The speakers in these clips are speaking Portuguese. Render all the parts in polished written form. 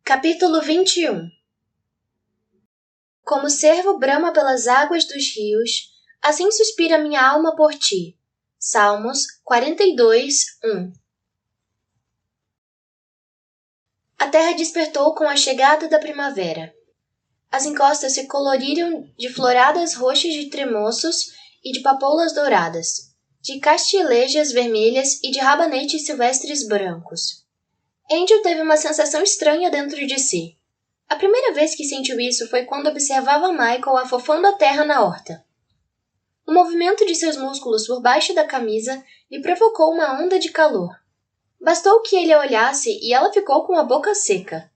Capítulo 21. Como o cervo brama pelas águas dos rios, assim suspira minha alma por ti. Salmos 42, 1. A terra despertou com a chegada da primavera. As encostas se coloriram de floradas roxas de tremoços e de papoulas douradas, de castilejas vermelhas e de rabanetes silvestres brancos. Angel teve uma sensação estranha dentro de si. A primeira vez que sentiu isso foi quando observava Michael afofando a terra na horta. O movimento de seus músculos por baixo da camisa lhe provocou uma onda de calor. Bastou que ele a olhasse e ela ficou com a boca seca.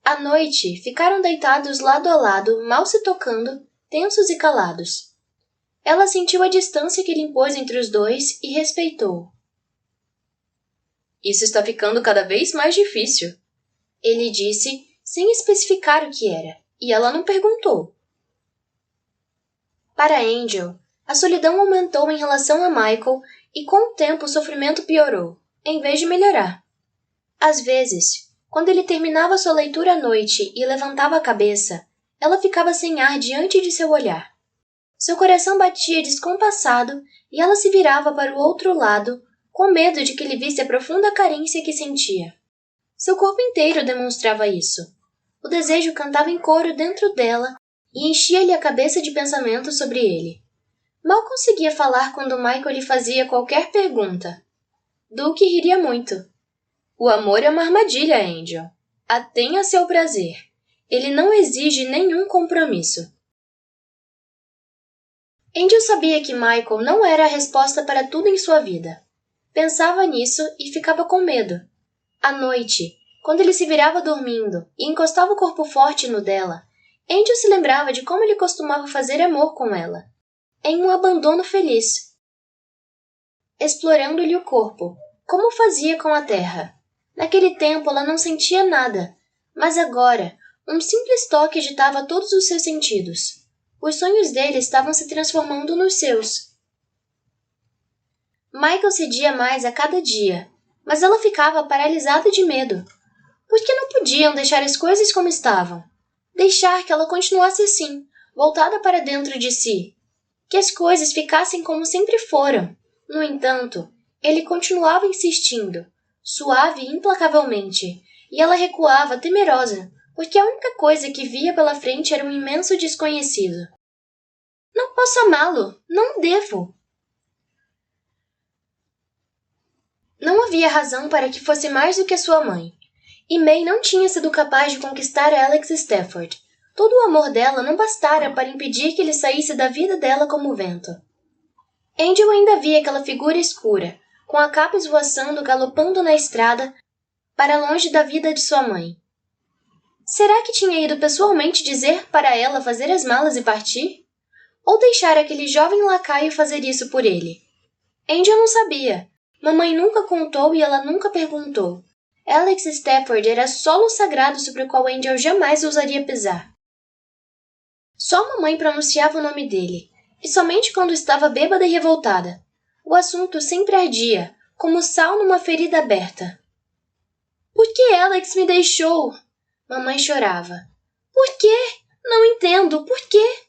À noite, ficaram deitados lado a lado, mal se tocando, tensos e calados. Ela sentiu a distância que ele impôs entre os dois e respeitou. Isso está ficando cada vez mais difícil, ele disse, sem especificar o que era, e ela não perguntou. Para Angel, a solidão aumentou em relação a Michael e com o tempo o sofrimento piorou, em vez de melhorar. Às vezes, quando ele terminava sua leitura à noite e levantava a cabeça, ela ficava sem ar diante de seu olhar. Seu coração batia descompassado e ela se virava para o outro lado, com medo de que ele visse a profunda carência que sentia. Seu corpo inteiro demonstrava isso. O desejo cantava em coro dentro dela e enchia-lhe a cabeça de pensamentos sobre ele. Mal conseguia falar quando Michael lhe fazia qualquer pergunta. Duke riria muito. O amor é uma armadilha, Angel. Atenha seu prazer. Ele não exige nenhum compromisso. Angel sabia que Michael não era a resposta para tudo em sua vida. Pensava nisso e ficava com medo. À noite, quando ele se virava dormindo e encostava o corpo forte no dela, Angel se lembrava de como ele costumava fazer amor com ela, em um abandono feliz, explorando-lhe o corpo, como fazia com a terra. Naquele tempo ela não sentia nada, mas agora, um simples toque agitava todos os seus sentidos. Os sonhos dele estavam se transformando nos seus. Michael cedia mais a cada dia, mas ela ficava paralisada de medo. Por que não podiam deixar as coisas como estavam? Deixar que ela continuasse assim, voltada para dentro de si. Que as coisas ficassem como sempre foram. No entanto, ele continuava insistindo, suave e implacavelmente, e ela recuava temerosa, porque a única coisa que via pela frente era um imenso desconhecido. Não posso amá-lo, não devo. Não havia razão para que fosse mais do que sua mãe. E May não tinha sido capaz de conquistar Alex Stafford. Todo o amor dela não bastara para impedir que ele saísse da vida dela como o vento. Angel ainda via aquela figura escura, com a capa esvoaçando galopando na estrada, para longe da vida de sua mãe. Será que tinha ido pessoalmente dizer para ela fazer as malas e partir? Ou deixar aquele jovem lacaio fazer isso por ele? Angel não sabia. Mamãe nunca contou e ela nunca perguntou. Alex Stafford era solo sagrado sobre o qual Angel jamais ousaria pisar. Só mamãe pronunciava o nome dele, e somente quando estava bêbada e revoltada. O assunto sempre ardia, como sal numa ferida aberta. Por que Alex me deixou? Mamãe chorava. Por quê? Não entendo, por quê?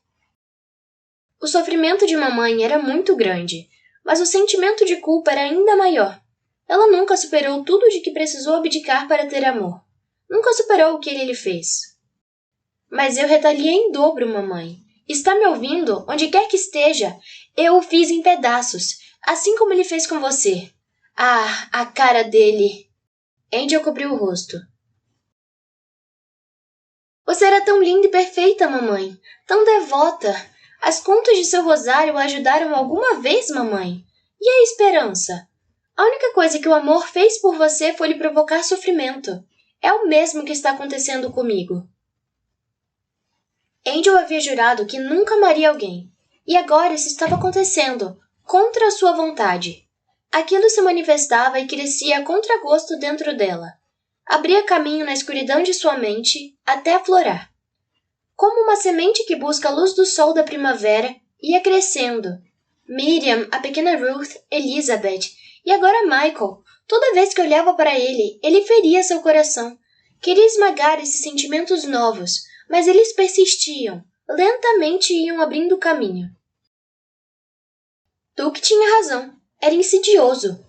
O sofrimento de mamãe era muito grande, mas o sentimento de culpa era ainda maior. Ela nunca superou tudo de que precisou abdicar para ter amor. Nunca superou o que ele lhe fez. Mas eu retaliei em dobro, mamãe. Está me ouvindo? Onde quer que esteja, eu o fiz em pedaços, assim como ele fez com você. Ah, a cara dele! Angel cobriu o rosto. Você era tão linda e perfeita, mamãe. Tão devota. As contas de seu rosário a ajudaram alguma vez, mamãe? E a esperança? A única coisa que o amor fez por você foi lhe provocar sofrimento. É o mesmo que está acontecendo comigo. Angel havia jurado que nunca amaria alguém. E agora isso estava acontecendo, contra a sua vontade. Aquilo se manifestava e crescia a contragosto dentro dela. Abria caminho na escuridão de sua mente até aflorar. Como uma semente que busca a luz do sol da primavera, ia crescendo. Miriam, a pequena Ruth, Elizabeth, e agora Michael. Toda vez que olhava para ele, ele feria seu coração. Queria esmagar esses sentimentos novos, mas eles persistiam, lentamente iam abrindo caminho. Tuque tinha razão, era insidioso.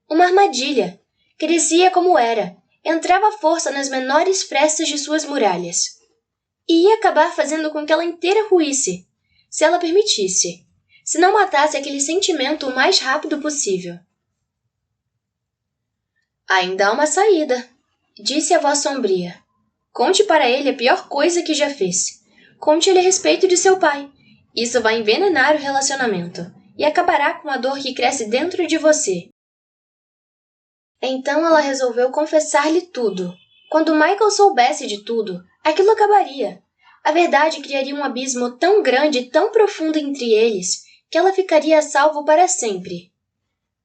Uma armadilha. Crescia como era, entrava à força nas menores frestas de suas muralhas. E ia acabar fazendo com que ela inteira ruísse, se ela permitisse, se não matasse aquele sentimento o mais rápido possível. Ainda há uma saída, disse a voz sombria. Conte para ele a pior coisa que já fez. Conte-lhe a respeito de seu pai. Isso vai envenenar o relacionamento e acabará com a dor que cresce dentro de você. Então ela resolveu confessar-lhe tudo. Quando Michael soubesse de tudo, aquilo acabaria. A verdade criaria um abismo tão grande e tão profundo entre eles que ela ficaria a salvo para sempre.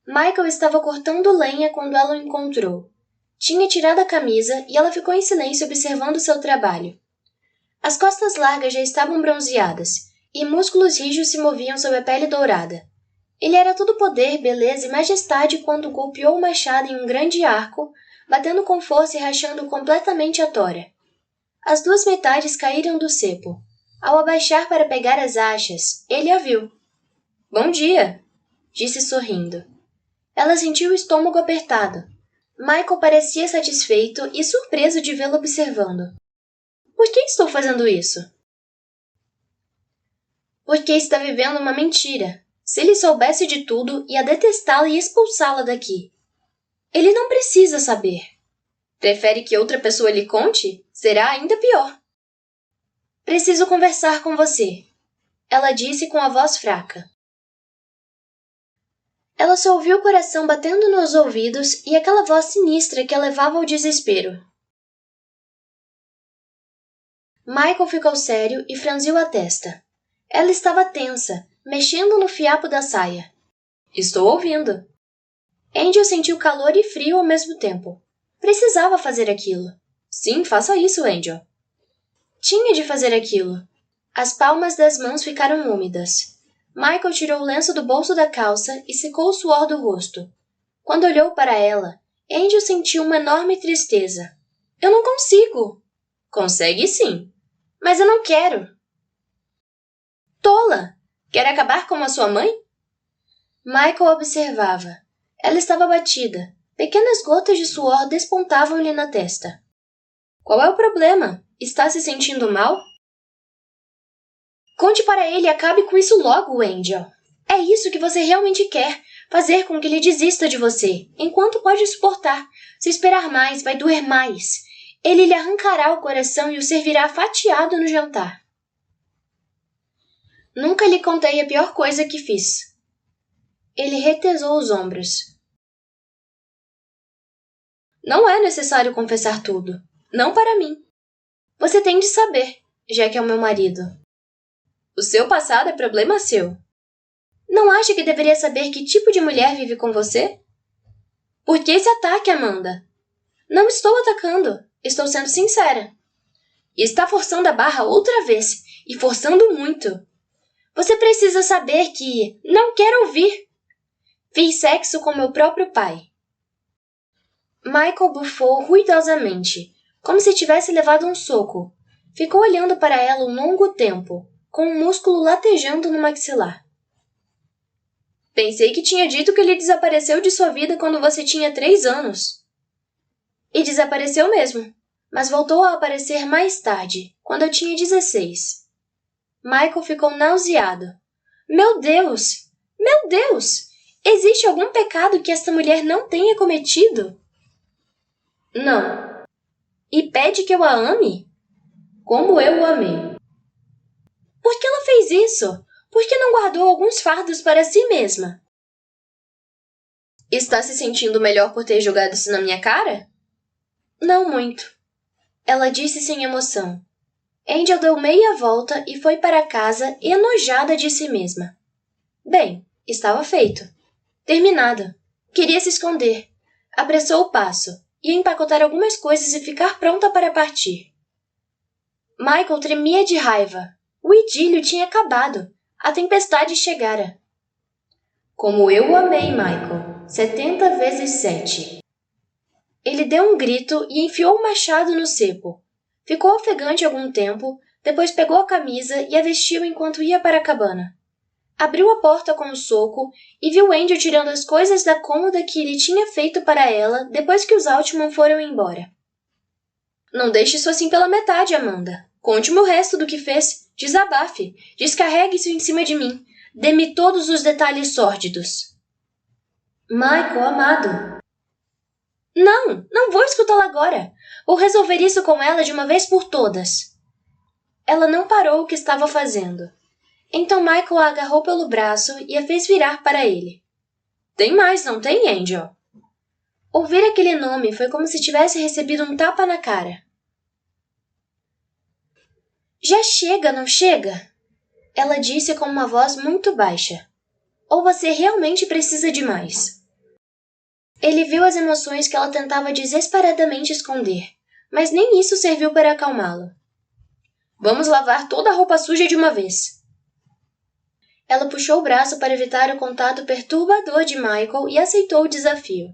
Michael estava cortando lenha quando ela o encontrou. Tinha tirado a camisa e ela ficou em silêncio observando seu trabalho. As costas largas já estavam bronzeadas e músculos rijos se moviam sob a pele dourada. Ele era todo poder, beleza e majestade quando golpeou o machado em um grande arco, batendo com força e rachando completamente a tora. As duas metades caíram do cepo. Ao abaixar para pegar as achas, ele a viu. — Bom dia! Disse sorrindo. Ela sentiu o estômago apertado. Michael parecia satisfeito e surpreso de vê-la observando. — Por que estou fazendo isso? — Porque está vivendo uma mentira. Se ele soubesse de tudo, ia detestá-la e expulsá-la daqui. Ele não precisa saber. Prefere que outra pessoa lhe conte? Será ainda pior. Preciso conversar com você, ela disse com a voz fraca. Ela só ouviu o coração batendo nos ouvidos e aquela voz sinistra que a levava ao desespero. Michael ficou sério e franziu a testa. Ela estava tensa, mexendo no fiapo da saia. Estou ouvindo. Angel sentiu calor e frio ao mesmo tempo. Precisava fazer aquilo. Sim, faça isso, Angel. Tinha de fazer aquilo. As palmas das mãos ficaram úmidas. Michael tirou o lenço do bolso da calça e secou o suor do rosto. Quando olhou para ela, Angel sentiu uma enorme tristeza. Eu não consigo. Consegue sim. Mas eu não quero. Tola! Quer acabar como a sua mãe? Michael observava. Ela estava abatida. Pequenas gotas de suor despontavam-lhe na testa. Qual é o problema? Está se sentindo mal? Conte para ele e acabe com isso logo, Angel. É isso que você realmente quer. Fazer com que ele desista de você, enquanto pode suportar. Se esperar mais, vai doer mais. Ele lhe arrancará o coração e o servirá fatiado no jantar. Nunca lhe contei a pior coisa que fiz. Ele retesou os ombros. Não é necessário confessar tudo. Não para mim. Você tem de saber, já que é o meu marido. O seu passado é problema seu. Não acha que deveria saber que tipo de mulher vive com você? Por que esse ataque, Amanda? Não estou atacando. Estou sendo sincera. E está forçando a barra outra vez, e forçando muito. Você precisa saber que... Não quero ouvir. Fiz sexo com meu próprio pai. Michael bufou ruidosamente, como se tivesse levado um soco. Ficou olhando para ela um longo tempo, com um músculo latejando no maxilar. Pensei que tinha dito que ele desapareceu de sua vida quando você tinha 3 anos. E desapareceu mesmo, mas voltou a aparecer mais tarde, quando eu tinha 16. Michael ficou nauseado. Meu Deus! Meu Deus! Existe algum pecado que esta mulher não tenha cometido? Não. E pede que eu a ame? Como eu o amei. Por que ela fez isso? Por que não guardou alguns fardos para si mesma? Está se sentindo melhor por ter jogado isso na minha cara? Não muito. Ela disse sem emoção. Angel deu meia volta e foi para casa enojada de si mesma. Bem, estava feito. Terminado. Queria se esconder. Apressou o passo. Ia empacotar algumas coisas e ficar pronta para partir. Michael tremia de raiva. O idílio tinha acabado. A tempestade chegara. Como eu o amei, Michael. 70 vezes 7. Ele deu um grito e enfiou o machado no cepo. Ficou ofegante algum tempo, depois pegou a camisa e a vestiu enquanto ia para a cabana. Abriu a porta com um soco e viu Angel tirando as coisas da cômoda que ele tinha feito para ela depois que os Altman foram embora. Não deixe isso assim pela metade, Amanda. Conte-me o resto do que fez. Desabafe. Descarregue isso em cima de mim. Dê-me todos os detalhes sórdidos. Michael, amado. Não vou escutá-la agora. Vou resolver isso com ela de uma vez por todas. Ela não parou o que estava fazendo. Então Michael a agarrou pelo braço e a fez virar para ele. Tem mais, não tem, Angel? Ouvir aquele nome foi como se tivesse recebido um tapa na cara. Já chega, não chega? Ela disse com uma voz muito baixa. Ou você realmente precisa de mais? Ele viu as emoções que ela tentava desesperadamente esconder, mas nem isso serviu para acalmá-lo. Vamos lavar toda a roupa suja de uma vez. Ela puxou o braço para evitar o contato perturbador de Michael e aceitou o desafio.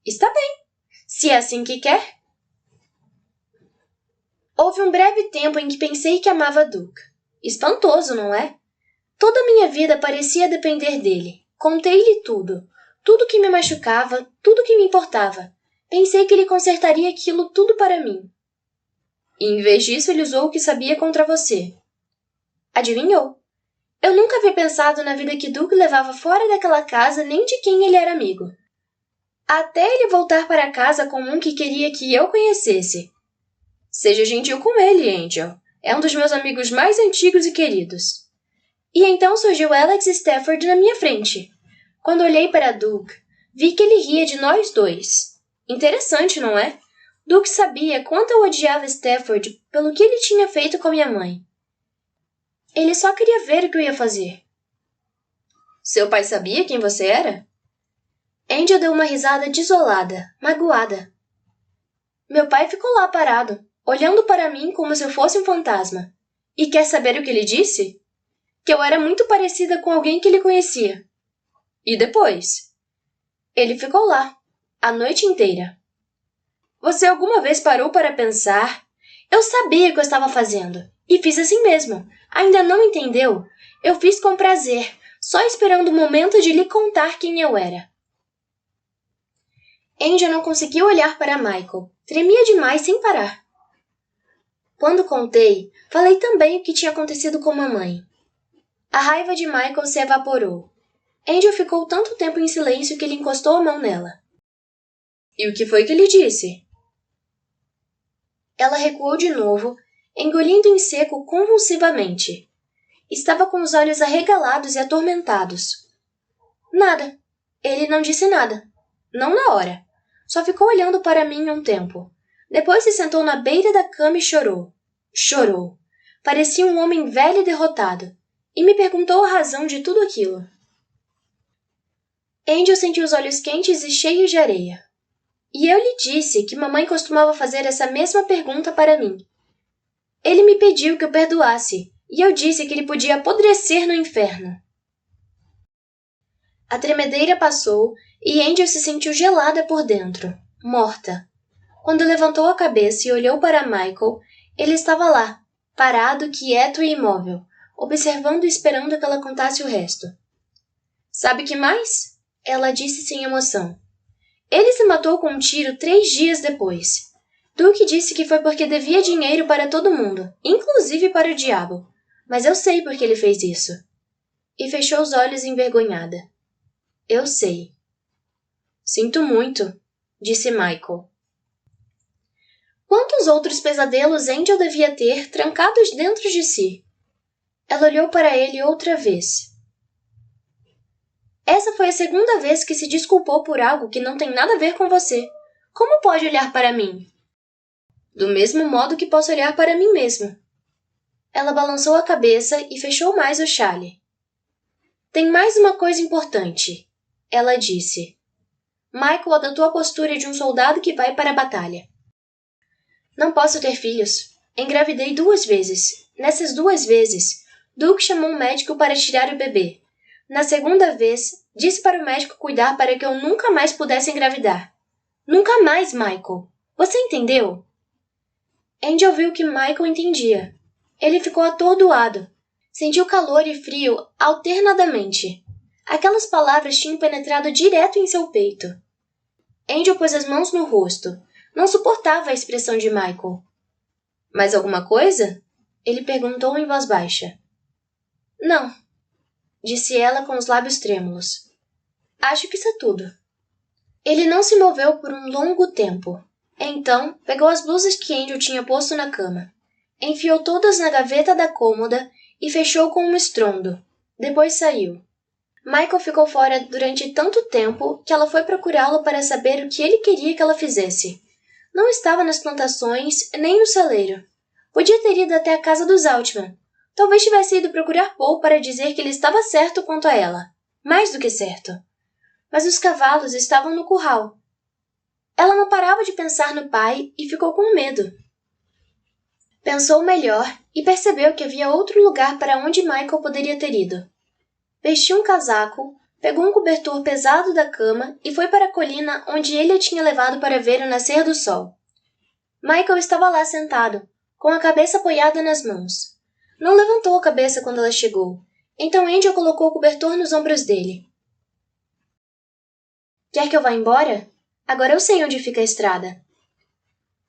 Está bem, se é assim que quer. Houve um breve tempo em que pensei que amava Duke. Espantoso, não é? Toda a minha vida parecia depender dele. Contei-lhe tudo. Tudo que me machucava, tudo que me importava. Pensei que ele consertaria aquilo tudo para mim. E em vez disso ele usou o que sabia contra você. Adivinhou? Eu nunca havia pensado na vida que Duke levava fora daquela casa nem de quem ele era amigo. Até ele voltar para casa com um que queria que eu conhecesse. Seja gentil com ele, Angel. É um dos meus amigos mais antigos e queridos. E então surgiu Alex Stafford na minha frente. Quando olhei para Duke, vi que ele ria de nós dois. Interessante, não é? Duke sabia quanto eu odiava Stafford pelo que ele tinha feito com minha mãe. Ele só queria ver o que eu ia fazer. Seu pai sabia quem você era? Angel deu uma risada desolada, magoada. Meu pai ficou lá parado, olhando para mim como se eu fosse um fantasma. E quer saber o que ele disse? Que eu era muito parecida com alguém que ele conhecia. E depois? Ele ficou lá, a noite inteira. Você alguma vez parou para pensar? Eu sabia o que eu estava fazendo, e fiz assim mesmo. Ainda não entendeu? Eu fiz com prazer, só esperando o momento de lhe contar quem eu era. Angel não conseguiu olhar para Michael. Tremia demais sem parar. Quando contei, falei também o que tinha acontecido com mamãe. A raiva de Michael se evaporou. Angel ficou tanto tempo em silêncio que ele encostou a mão nela. E o que foi que ele disse? Ela recuou de novo, engolindo em seco convulsivamente. Estava com os olhos arregalados e atormentados. Nada. Ele não disse nada. Não na hora. Só ficou olhando para mim um tempo. Depois se sentou na beira da cama e chorou. Chorou. Parecia um homem velho e derrotado. E me perguntou a razão de tudo aquilo. Angel sentiu os olhos quentes e cheios de areia. E eu lhe disse que mamãe costumava fazer essa mesma pergunta para mim. Ele me pediu que o perdoasse, e eu disse que ele podia apodrecer no inferno. A tremedeira passou e Angel se sentiu gelada por dentro, morta. Quando levantou a cabeça e olhou para Michael, ele estava lá, parado, quieto e imóvel, observando e esperando que ela contasse o resto. Sabe que mais? Ela disse sem emoção. Ele se matou com um tiro 3 dias depois. Duke disse que foi porque devia dinheiro para todo mundo, inclusive para o diabo. Mas eu sei por que ele fez isso. E fechou os olhos envergonhada. Eu sei. Sinto muito, disse Michael. Quantos outros pesadelos Angel devia ter trancados dentro de si? Ela olhou para ele outra vez. Essa foi a segunda vez que se desculpou por algo que não tem nada a ver com você. Como pode olhar para mim? Do mesmo modo que posso olhar para mim mesma. Ela balançou a cabeça e fechou mais o chale. Tem mais uma coisa importante, ela disse. Michael adotou a postura de um soldado que vai para a batalha. Não posso ter filhos. Engravidei 2 vezes. Nessas 2 vezes, Duke chamou um médico para tirar o bebê. Na segunda vez, disse para o médico cuidar para que eu nunca mais pudesse engravidar. Nunca mais, Michael. Você entendeu? Angel viu que Michael entendia. Ele ficou atordoado. Sentiu calor e frio alternadamente. Aquelas palavras tinham penetrado direto em seu peito. Angel pôs as mãos no rosto. Não suportava a expressão de Michael. Mais alguma coisa? Ele perguntou em voz baixa. Não, disse ela com os lábios trêmulos. Acho que isso é tudo. Ele não se moveu por um longo tempo. Então, pegou as blusas que Angel tinha posto na cama. Enfiou todas na gaveta da cômoda e fechou com um estrondo. Depois saiu. Michael ficou fora durante tanto tempo que ela foi procurá-lo para saber o que ele queria que ela fizesse. Não estava nas plantações nem no celeiro. Podia ter ido até a casa dos Altman. Talvez tivesse ido procurar Paul para dizer que ele estava certo quanto a ela. Mais do que certo. Mas os cavalos estavam no curral. Ela não parava de pensar no pai e ficou com medo. Pensou melhor e percebeu que havia outro lugar para onde Michael poderia ter ido. Vestiu um casaco, pegou um cobertor pesado da cama e foi para a colina onde ele a tinha levado para ver o nascer do sol. Michael estava lá sentado, com a cabeça apoiada nas mãos. Não levantou a cabeça quando ela chegou, então Angel colocou o cobertor nos ombros dele. Quer que eu vá embora? Agora eu sei onde fica a estrada.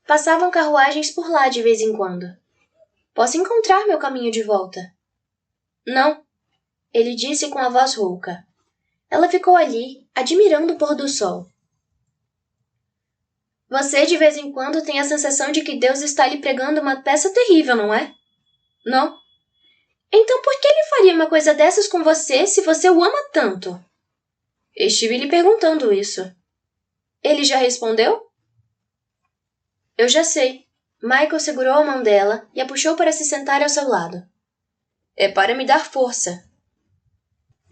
Passavam carruagens por lá de vez em quando. Posso encontrar meu caminho de volta. Não, ele disse com a voz rouca. Ela ficou ali, admirando o pôr do sol. Você de vez em quando tem a sensação de que Deus está lhe pregando uma peça terrível, não é? Não? Então por que ele faria uma coisa dessas com você se você o ama tanto? Estive lhe perguntando isso. Ele já respondeu? Eu já sei. Michael segurou a mão dela e a puxou para se sentar ao seu lado. É para me dar força.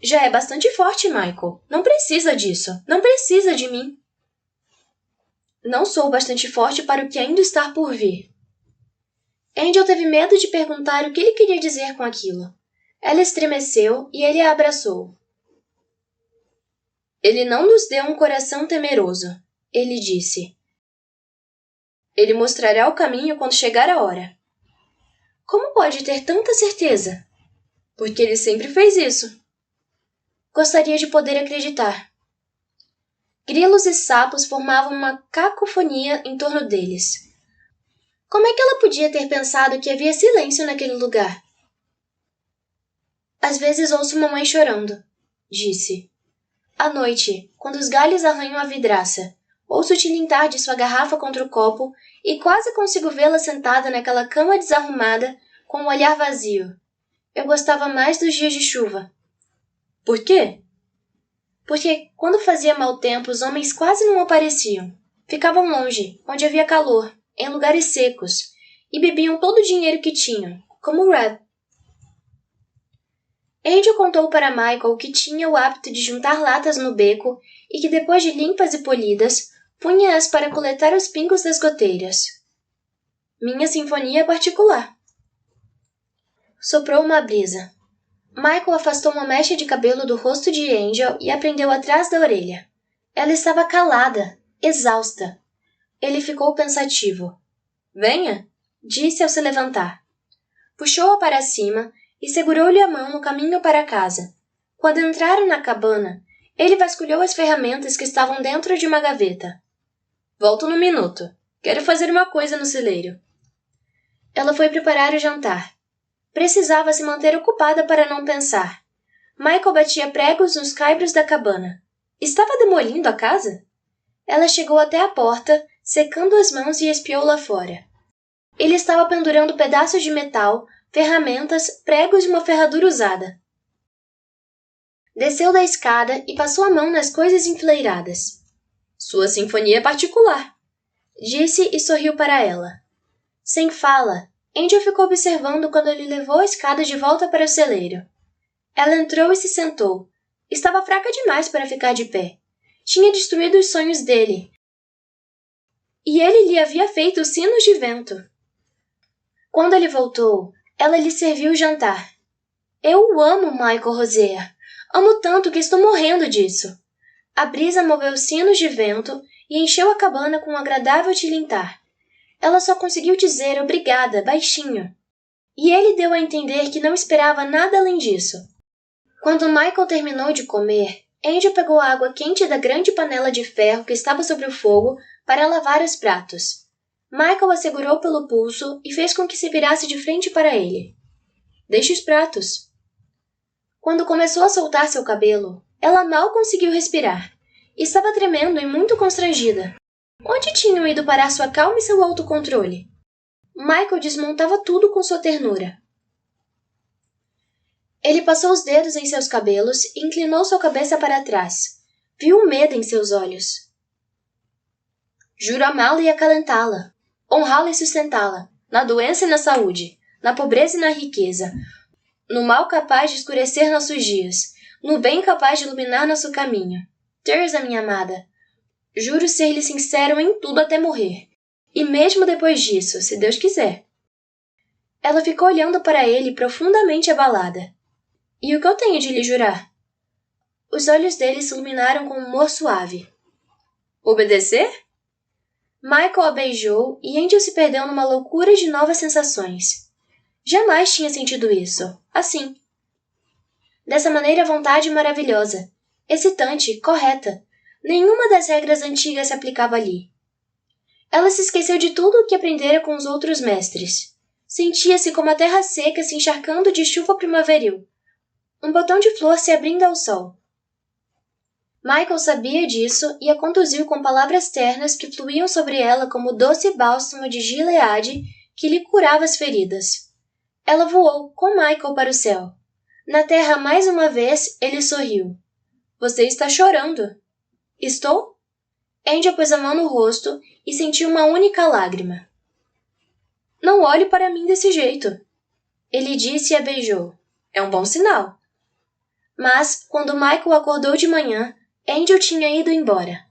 Já é bastante forte, Michael. Não precisa disso. Não precisa de mim. Não sou bastante forte para o que ainda está por vir. Angel teve medo de perguntar o que ele queria dizer com aquilo. Ela estremeceu e ele a abraçou. Ele não nos deu um coração temeroso, ele disse. Ele mostrará o caminho quando chegar a hora. Como pode ter tanta certeza? Porque ele sempre fez isso. Gostaria de poder acreditar. Grilos e sapos formavam uma cacofonia em torno deles. Como é que ela podia ter pensado que havia silêncio naquele lugar? Às vezes ouço mamãe chorando, disse. À noite, quando os galhos arranham a vidraça, ouço tilintar de sua garrafa contra o copo e quase consigo vê-la sentada naquela cama desarrumada, com o olhar vazio. Eu gostava mais dos dias de chuva. Por quê? Porque, quando fazia mau tempo, os homens quase não apareciam. Ficavam longe, onde havia calor, em lugares secos, e bebiam todo o dinheiro que tinham, como Red. Angel contou para Michael que tinha o hábito de juntar latas no beco e que, depois de limpas e polidas, punha-as para coletar os pingos das goteiras. Minha sinfonia particular. Soprou uma brisa. Michael afastou uma mecha de cabelo do rosto de Angel e a prendeu atrás da orelha. Ela estava calada, exausta. Ele ficou pensativo. Venha, disse ao se levantar. Puxou-a para cima e segurou-lhe a mão no caminho para casa. Quando entraram na cabana, ele vasculhou as ferramentas que estavam dentro de uma gaveta. Volto num minuto. Quero fazer uma coisa no celeiro. Ela foi preparar o jantar. Precisava se manter ocupada para não pensar. Michael batia pregos nos caibros da cabana. Estava demolindo a casa? Ela chegou até a porta, secando as mãos e espiou lá fora. Ele estava pendurando pedaços de metal, ferramentas, pregos e uma ferradura usada. Desceu da escada e passou a mão nas coisas enfileiradas. Sua sinfonia particular, disse e sorriu para ela. Sem fala, Angel ficou observando quando ele levou a escada de volta para o celeiro. Ela entrou e se sentou. Estava fraca demais para ficar de pé. Tinha destruído os sonhos dele. E ele lhe havia feito sinos de vento. Quando ele voltou, ela lhe serviu o jantar. Eu o amo, Michael Rosea. Amo tanto que estou morrendo disso. A brisa moveu sinos de vento e encheu a cabana com um agradável tilintar. Ela só conseguiu dizer obrigada, baixinho. E ele deu a entender que não esperava nada além disso. Quando Michael terminou de comer, Angel pegou a água quente da grande panela de ferro que estava sobre o fogo para lavar os pratos. Michael a segurou pelo pulso e fez com que se virasse de frente para ele. Deixe os pratos. Quando começou a soltar seu cabelo, ela mal conseguiu respirar. Estava tremendo e muito constrangida. Onde tinham ido parar sua calma e seu autocontrole? Michael desmontava tudo com sua ternura. Ele passou os dedos em seus cabelos e inclinou sua cabeça para trás. Viu o medo em seus olhos. Juro amá-la e acalentá-la, honrá-la e sustentá-la, na doença e na saúde, na pobreza e na riqueza, no mal capaz de escurecer nossos dias, no bem capaz de iluminar nosso caminho. Teresa, minha amada, juro ser-lhe sincero em tudo até morrer. E mesmo depois disso, se Deus quiser. Ela ficou olhando para ele profundamente abalada. E o que eu tenho de lhe jurar? Os olhos dele se iluminaram com um humor suave. Obedecer? Michael a beijou e Angel se perdeu numa loucura de novas sensações. Jamais tinha sentido isso, assim. Dessa maneira vontade maravilhosa, excitante, correta. Nenhuma das regras antigas se aplicava ali. Ela se esqueceu de tudo o que aprendera com os outros mestres. Sentia-se como a terra seca se encharcando de chuva primaveril. Um botão de flor se abrindo ao sol. Michael sabia disso e a conduziu com palavras ternas que fluíam sobre ela como o doce bálsamo de Gileade que lhe curava as feridas. Ela voou com Michael para o céu. Na terra mais uma vez, ele sorriu. Você está chorando. Estou? Angel pôs a mão no rosto e sentiu uma única lágrima. Não olhe para mim desse jeito. Ele disse e a beijou. É um bom sinal. Mas, quando Michael acordou de manhã, Angel tinha ido embora.